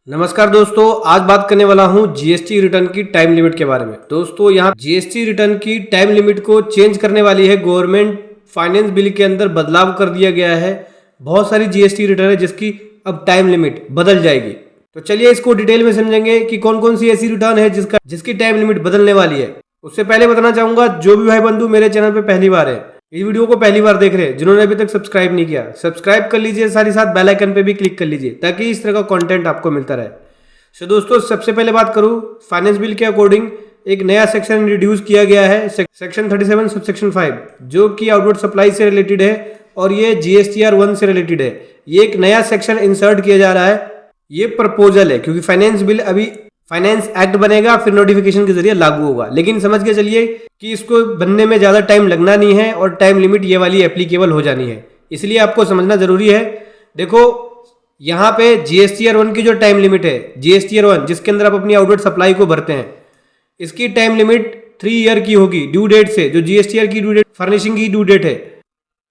नमस्कार दोस्तों, आज बात करने वाला हूं जीएसटी रिटर्न की टाइम लिमिट के बारे में। दोस्तों यहाँ जीएसटी रिटर्न की टाइम लिमिट को चेंज करने वाली है गवर्नमेंट। फाइनेंस बिल के अंदर बदलाव कर दिया गया है। बहुत सारी जीएसटी रिटर्न है जिसकी अब टाइम लिमिट बदल जाएगी। तो चलिए इसको डिटेल में समझेंगे कि कौन कौन सी ऐसी रिटर्न है जिसकी टाइम लिमिट बदलने वाली है। उससे पहले बताना चाहूंगा, जो भी भाई बंधु मेरे चैनल पे पहली बार है, इस वीडियो को पहली बार देख रहे हैं, जिन्होंने अभी तक सब्सक्राइब नहीं किया, सब्सक्राइब कर लीजिए, साथ ही साथ बेल आइकन पे भी क्लिक कर लीजिए ताकि इस तरह का कंटेंट आपको मिलता रहे। तो दोस्तों सबसे पहले बात करूं, फाइनेंस बिल के अकॉर्डिंग एक नया सेक्शन इंट्रोड्यूस किया गया है, सेक्शन 37 सबसेक्शन 5, जो कि आउटवर्ड सप्लाई से रिलेटेड है और ये जीएसटीआर 1 से रिलेटेड है। ये एक नया सेक्शन इंसर्ट किया जा रहा है। ये प्रपोजल है क्योंकि फाइनेंस बिल अभी फाइनेंस एक्ट बनेगा, फिर नोटिफिकेशन के जरिए लागू होगा। लेकिन समझ के चलिए कि इसको बनने में ज्यादा टाइम लगना नहीं है और टाइम लिमिट ये वाली एप्लीकेबल हो जानी है, इसलिए आपको समझना जरूरी है। देखो यहाँ पे जीएसटीआर 1 की जो टाइम लिमिट है, जीएसटीआर 1 जिसके अंदर आप अपनी आउटवर्ड सप्लाई को भरते हैं, इसकी टाइम लिमिट 3 ईयर की होगी ड्यू डेट से। जो जीएसटीआर की ड्यू डेट, फर्निशिंग की ड्यू डेट है,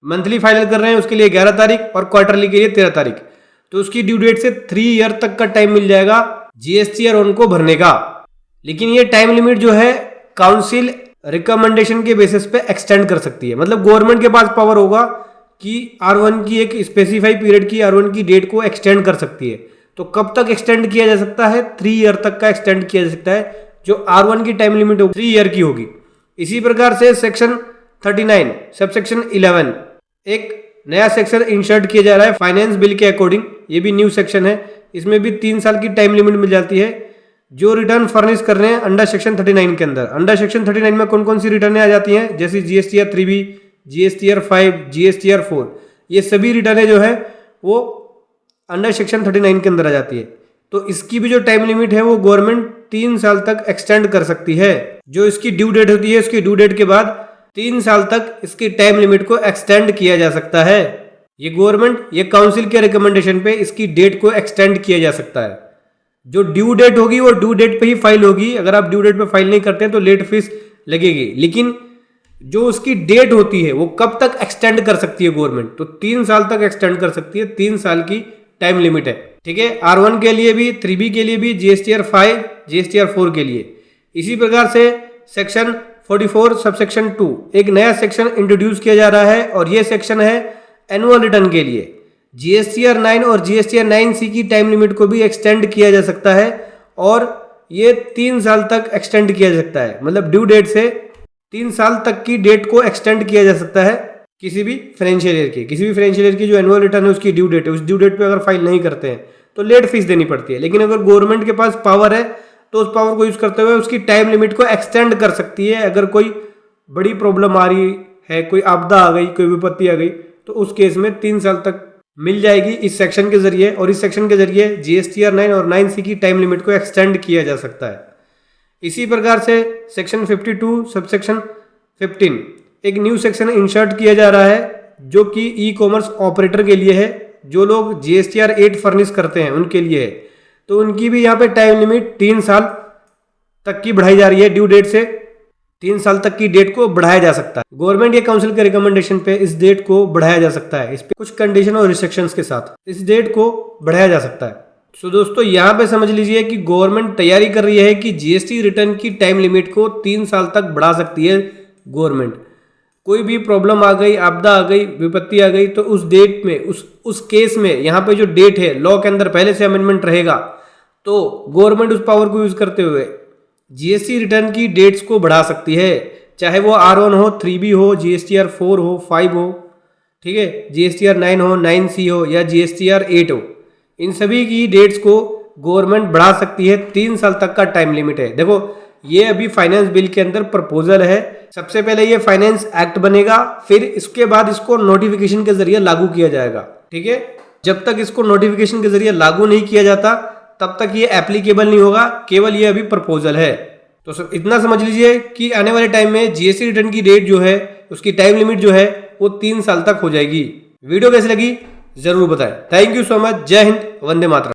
मंथली फाइनल कर रहे हैं उसके लिए 11 तारीख और क्वार्टरली के लिए 13 तारीख, तो उसकी ड्यू डेट से 3 ईयर तक का टाइम मिल जाएगा जीएसटीआर 1 को भरने का। लेकिन ये टाइम लिमिट जो है काउंसिल रिकमेंडेशन के बेसिस पे एक्सटेंड कर सकती है। मतलब गवर्नमेंट के पास पावर होगा कि R1 की एक स्पेसिफाई पीरियड की R1 की डेट को एक्सटेंड कर सकती है। तो कब तक एक्सटेंड किया जा सकता है? 3 ईयर तक का एक्सटेंड किया जा सकता है। जो R1 की टाइम लिमिट होगी 3 ईयर की होगी। इसी प्रकार से सेक्शन 39 सबसेक्शन 11 एक नया सेक्शन इंसर्ट किया जा रहा है फाइनेंस बिल के अकॉर्डिंग। ये भी न्यू सेक्शन है, इसमें भी 3 साल की टाइम लिमिट मिल जाती है जो रिटर्न फर्निश कर रहे हैं अंडर सेक्शन 39 के अंदर। अंडर सेक्शन 39 में कौन कौन सी रिटर्न आ जाती हैं, जैसे जीएसटीआर 3B, जीएसटीआर 5, जीएसटीआर 4, ये सभी रिटर्न जो है वो अंडर सेक्शन 39 के अंदर आ जाती है। तो इसकी भी जो टाइम लिमिट है वो गवर्नमेंट 3 साल तक एक्सटेंड कर सकती है। जो इसकी ड्यू डेट होती है, उसकी ड्यू डेट के बाद 3 साल तक इसकी टाइम लिमिट को एक्सटेंड किया जा सकता है। ये गवर्नमेंट, ये काउंसिल के रिकमेंडेशन पे इसकी डेट को एक्सटेंड किया जा सकता है। जो ड्यू डेट होगी वो ड्यू डेट पे ही फाइल होगी। अगर आप ड्यू डेट पे फाइल नहीं करते हैं तो लेट फीस लगेगी। लेकिन जो उसकी डेट होती है वो कब तक एक्सटेंड कर सकती है गवर्नमेंट, तो 3 साल तक एक्सटेंड कर सकती है। 3 साल की टाइम लिमिट है, ठीक है। R1 के लिए भी, 3B के लिए भी, जीएसटीआर 5, जीएसटीआर 4 के लिए। इसी प्रकार से सेक्शन 44 सबसेक्शन 2 एक नया सेक्शन इंट्रोड्यूस किया जा रहा है और ये सेक्शन है एनुअल रिटर्न के लिए। जीएसटीआर 9 और जीएसटीआर 9C की टाइम लिमिट को भी एक्सटेंड किया जा सकता है और ये 3 साल तक एक्सटेंड किया जा सकता है। मतलब ड्यू डेट से 3 साल तक की डेट को एक्सटेंड किया जा सकता है किसी भी फाइनेंशियल ईयर की जो एनुअल रिटर्न है उसकी ड्यू डेट है, उस ड्यू डेट पे अगर फाइल नहीं करते हैं तो लेट फीस देनी पड़ती है। लेकिन अगर गवर्नमेंट के पास पावर है तो उस पावर को यूज करते हुए उसकी टाइम लिमिट को एक्सटेंड कर सकती है। अगर कोई बड़ी प्रॉब्लम आ रही है, कोई आपदा आ गई, कोई विपत्ति आ गई, तो उस केस में 3 साल तक मिल जाएगी इस सेक्शन के जरिए। और इस सेक्शन के जरिए जीएसटीआर 9 और 9C की टाइम लिमिट को एक्सटेंड किया जा सकता है। इसी प्रकार से सेक्शन 52 सबसेक्शन 15 एक न्यू सेक्शन इंसर्ट किया जा रहा है जो कि ई कॉमर्स ऑपरेटर के लिए है। जो लोग जीएसटीआर 8 फर्निश करते हैं उनके लिए है। तो उनकी भी यहाँ पे टाइम लिमिट 3 साल तक की बढ़ाई जा रही है। ड्यू डेट से 3 साल तक की डेट को बढ़ाया जा सकता है। गवर्नमेंट के काउंसिल के रिकमेंडेशन पे इस डेट को बढ़ाया जा सकता है। इस पे कुछ कंडीशन और रिस्ट्रिक्शंस के साथ इस डेट को बढ़ाया जा सकता है। तो दोस्तों यहाँ पे समझ लीजिए कि गवर्नमेंट तैयारी कर रही है कि जीएसटी रिटर्न की टाइम लिमिट को 3 साल तक बढ़ा सकती है गवर्नमेंट। कोई भी प्रॉब्लम आ गई, आपदा आ गई, विपत्ति आ गई, तो उस डेट में, उस केस में यहाँ पे जो डेट है लॉ के अंदर पहले से अमेंडमेंट रहेगा, तो गवर्नमेंट उस पावर को यूज करते हुए जीएसटी रिटर्न की डेट्स को बढ़ा सकती है। चाहे वो R1 हो, 3B हो, जीएसटीआर 4 हो, 5 हो, ठीक है, जीएसटीआर 9 हो, 9C हो या जीएसटीआर 8 हो, इन सभी की डेट्स को गवर्नमेंट बढ़ा सकती है। 3 साल तक का टाइम लिमिट है। देखो ये अभी फाइनेंस बिल के अंदर प्रपोजल है। सबसे पहले ये फाइनेंस एक्ट बनेगा, फिर इसके बाद इसको नोटिफिकेशन के जरिए लागू किया जाएगा, ठीक है। जब तक इसको नोटिफिकेशन के जरिए लागू नहीं किया जाता तब तक ये एप्लीकेबल नहीं होगा, केवल ये अभी प्रपोजल है। तो सब इतना समझ लीजिए कि आने वाले टाइम में जीएसटी रिटर्न की डेट जो है, उसकी टाइम लिमिट जो है वो 3 साल तक हो जाएगी। वीडियो कैसी लगी जरूर बताएं। Thank you so much. जय हिंद, वंदे मातरम।